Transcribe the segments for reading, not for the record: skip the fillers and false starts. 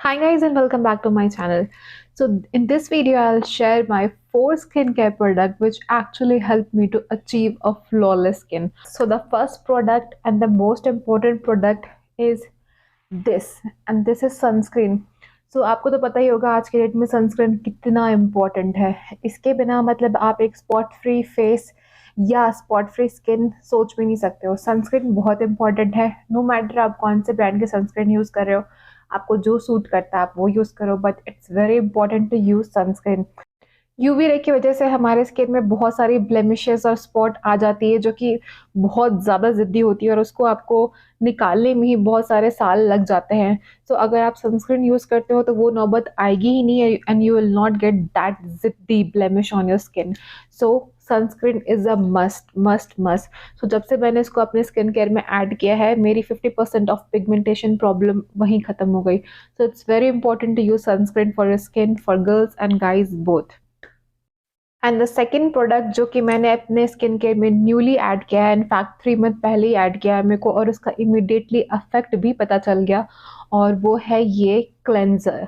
Hi guys and welcome back to my channel. So in this video I'll share my 4 skincare product which actually helped me to achieve a flawless skin. So the first product and the most important product is this, and this is sunscreen. So आपको तो पता ही होगा आज के date में sunscreen कितना important है। इसके बिना मतलब आप एक स्पॉट फ्री फेस या स्पॉट फ्री स्किन सोच भी नहीं सकते हो। सनस्क्रीन बहुत इंपॉर्टेंट है। नो मैटर आप कौन से ब्रांड के सनस्क्रीन यूज़ कर रहे हो, आपको जो सूट करता है आप वो यूज़ करो, but it's very important to use sunscreen. UV ray की वजह से हमारे स्किन में बहुत सारी ब्लेमिशेस और स्पॉट आ जाती है जो कि बहुत ज़्यादा ज़िद्दी होती है और उसको आपको निकालने में ही बहुत सारे साल लग जाते हैं। सो अगर आप सनस्क्रीन यूज़ करते हो तो वो नौबत आएगी ही नहीं and you will not get that ज़िद्दी blemish on your skin. So sunscreen is a must must must. So जब से मैंने इसको अपने स्किन केयर में ऐड किया है मेरी 50% ऑफ पिगमेंटेशन प्रॉब्लम वहीं ख़त्म हो गई। So it's very important to use sunscreen for your skin, for girls and guys both. And the second product जो कि मैंने अपने स्किन केयर में न्यूली ऐड किया है, इनफैक्ट 3 मंथ पहले ही ऐड किया है मेरे को, और उसका इमिडिएटली अफेक्ट भी पता चल गया, और वो है ये cleanser.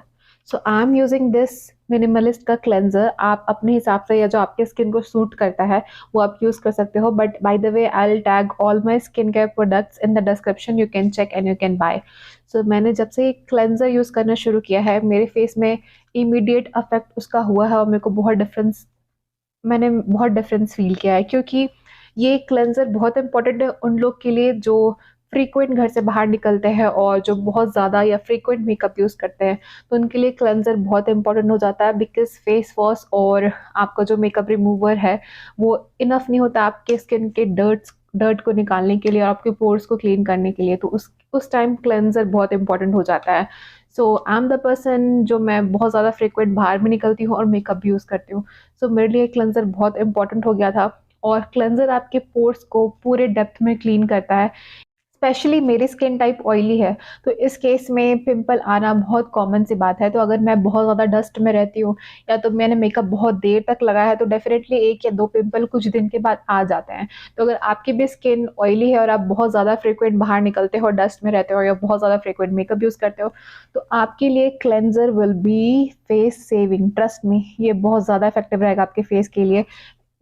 So I am using this minimalist का क्लेंजर। आप अपने हिसाब से या जो आपके स्किन को सूट करता है वो आप यूज़ कर सकते हो, but by the way I will tag all my skin care products in the description, you can check and you can buy. So मैंने जब से क्लेंजर यूज़ करना शुरू किया है मेरे फेस में इमीडिएट अफेक्ट उसका हुआ है, और मेरे को मैंने बहुत डिफरेंस फ़ील किया है, क्योंकि ये क्लेंज़र बहुत इम्पोर्टेंट है उन लोग के लिए जो फ्रीक्वेंट घर से बाहर निकलते हैं और जो बहुत ज़्यादा या फ्रीक्वेंट मेकअप यूज़ करते हैं, तो उनके लिए क्लेंज़र बहुत इम्पोर्टेंट हो जाता है, बिकॉज़ फेस वॉश और आपका जो मेकअप रिमूवर है वो इनफ नहीं होता आपके स्किन के डर्ट को निकालने के लिए और आपके पोर्स को क्लीन करने के लिए। तो उस टाइम क्लेंज़र बहुत इम्पोर्टेंट हो जाता है। सो आई एम द पर्सन जो मैं बहुत ज़्यादा फ्रीक्वेंट बाहर भी निकलती हूँ और मेकअप भी यूज़ करती हूँ। सो मेरे लिए क्लेंजर बहुत इंपॉर्टेंट हो गया था, और क्लेंजर आपके पोर्स को पूरे डेप्थ में क्लीन करता है। स्पेशली मेरी स्किन टाइप ऑयली है, तो इस केस में पिंपल आना बहुत कॉमन सी बात है। तो अगर मैं बहुत ज़्यादा डस्ट में रहती हूँ या तो मैंने मेकअप बहुत देर तक लगाया है तो डेफिनेटली 1 या 2 पिंपल कुछ दिन के बाद आ जाते हैं। तो अगर आपकी भी स्किन ऑयली है और आप बहुत ज़्यादा फ्रीक्वेंट बाहर निकलते हो, डस्ट में रहते हो या बहुत ज़्यादा फ्रीक्वेंट मेकअप यूज़ करते हो, तो आपके लिए cleanser will be face saving. Trust me, ये बहुत ज़्यादा इफेक्टिव रहेगा आपके फेस के लिए।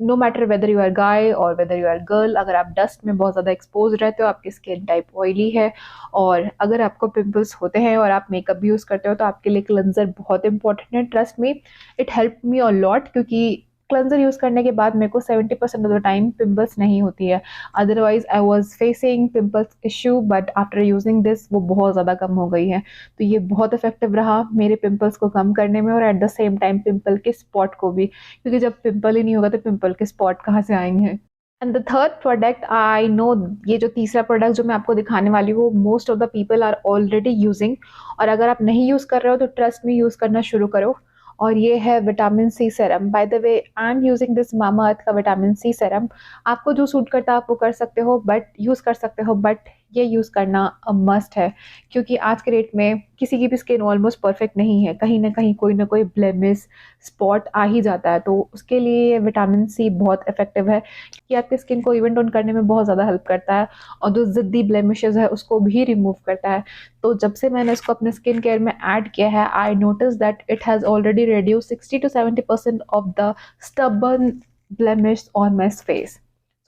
No matter whether you are guy और वेदर यू आर गर्ल, अगर आप डस्ट में बहुत ज़्यादा एक्सपोज रहते हो, आपकी स्किन टाइप ऑयली है और अगर आपको पिंपल्स होते हैं और आप मेकअप भी यूज़ करते हो, तो आपके लिए क्लेंजर बहुत इंपॉर्टेंट है। Trust me, it help me a lot, क्योंकि क्लेंजर यूज़ करने के बाद मेरे को 70% ऑफ द टाइम पिंपल्स नहीं होती है। Otherwise I was facing pimples issue, but after using this वो बहुत ज़्यादा कम हो गई है। तो ये बहुत इफेक्टिव रहा मेरे पिंपल्स को कम करने में, और eight the same time pimple के स्पॉट को भी, क्योंकि जब पिंपल ही नहीं होगा तो पिंपल के स्पॉट कहाँ से आएंगे। And the third product I know, ये जो तीसरा प्रोडक्ट जो मैं आपको दिखाने वाली हूँ most of the people are already using, और अगर आप नहीं यूज़ कर रहे हो तो ट्रस्ट में यूज़ करना शुरू करो, और ये है vitamin C serum. By the way I am using this Mamaearth का विटामिन सी सेरम। आपको जो सूट करता है आप वो कर सकते हो, बट यूज़ कर सकते हो, बट ये यूज़ करना मस्ट है, क्योंकि आज के डेट में किसी की भी स्किन ऑलमोस्ट परफेक्ट नहीं है, कहीं ना कोई ब्लेमिश स्पॉट आ ही जाता है। तो उसके लिए विटामिन सी बहुत इफेक्टिव है कि आपकी स्किन को इवन टोन करने में बहुत ज़्यादा हेल्प करता है, और जो ज़िद्दी ब्लेमिशेस है उसको भी रिमूव करता है। तो जब से मैंने इसको अपने स्किन केयर में ऐड किया है, I notice that it has already reduce 60 to 70% of the stubborn blemish on my face.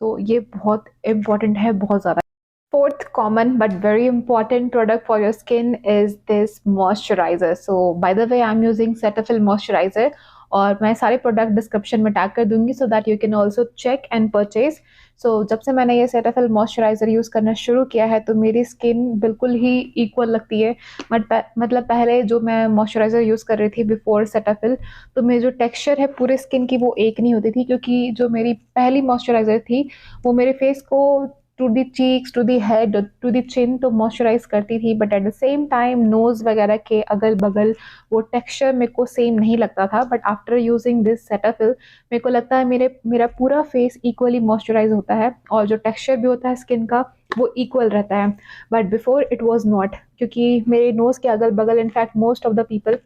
तो ये बहुत इंपॉर्टेंट है, बहुत ज़्यादा। Fourth common but very important product for your skin is this moisturizer. So by the way, I'm using Cetaphil moisturizer, और मैं सारे product description में टैग कर दूंगी so that you can also check and purchase. So जब से मैंने ये सेटाफिल मॉइस्चराइज़र यूज़ करना शुरू किया है तो मेरी स्किन बिल्कुल ही इक्वल लगती है। मतलब पहले जो मैं मॉइस्चराइज़र यूज़ कर रही थी बिफोर सेटाफिल, तो मेरी जो टेक्सचर है पूरे स्किन की वो एक नहीं होती थी, क्योंकि जो मेरी पहली मॉइस्चराइज़र थी वो मेरे फेस को to the cheeks, to the head, to the chin तो मॉइस्चराइज करती थी, but at the same time nose वगैरह के अगल बगल वो टेक्सचर मेरे को सेम नहीं लगता था। But after using this Cetaphil मेरे को लगता है मेरा पूरा फेस इक्वली मॉइस्चराइज होता है, और जो टेक्सचर भी होता है स्किन का वो इक्वल रहता है। But before it was not, क्योंकि मेरे नोज़ के अगल बगल, in fact most of the people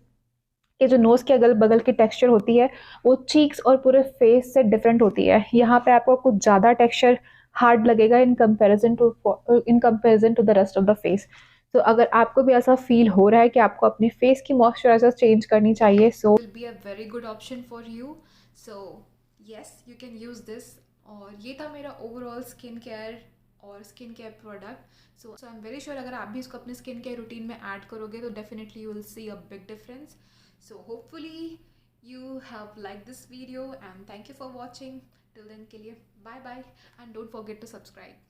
के जो नोज़ के अगल बगल की टेक्सचर होती है वो चीक्स और पूरे फेस से डिफरेंट होती है। यहाँ पे आपको कुछ ज़्यादा टेक्सचर हार्ड लगेगा in comparison to the rest of the face. तो अगर आपको भी ऐसा फील हो रहा है कि आपको अपने फेस की मॉइस्चराइजर चेंज करनी चाहिए, so will be a very good option for you. So yes, you can use this. और ये था मेरा ओवरऑल स्किन केयर और skin care product. So I am very sure अगर आप भी इसको अपने स्किन केयर रूटीन में ऐड करोगे तो definitely you will see a big difference. So hopefully you have liked this video and thank you for watching. Till then के लिए bye bye and don't forget to subscribe.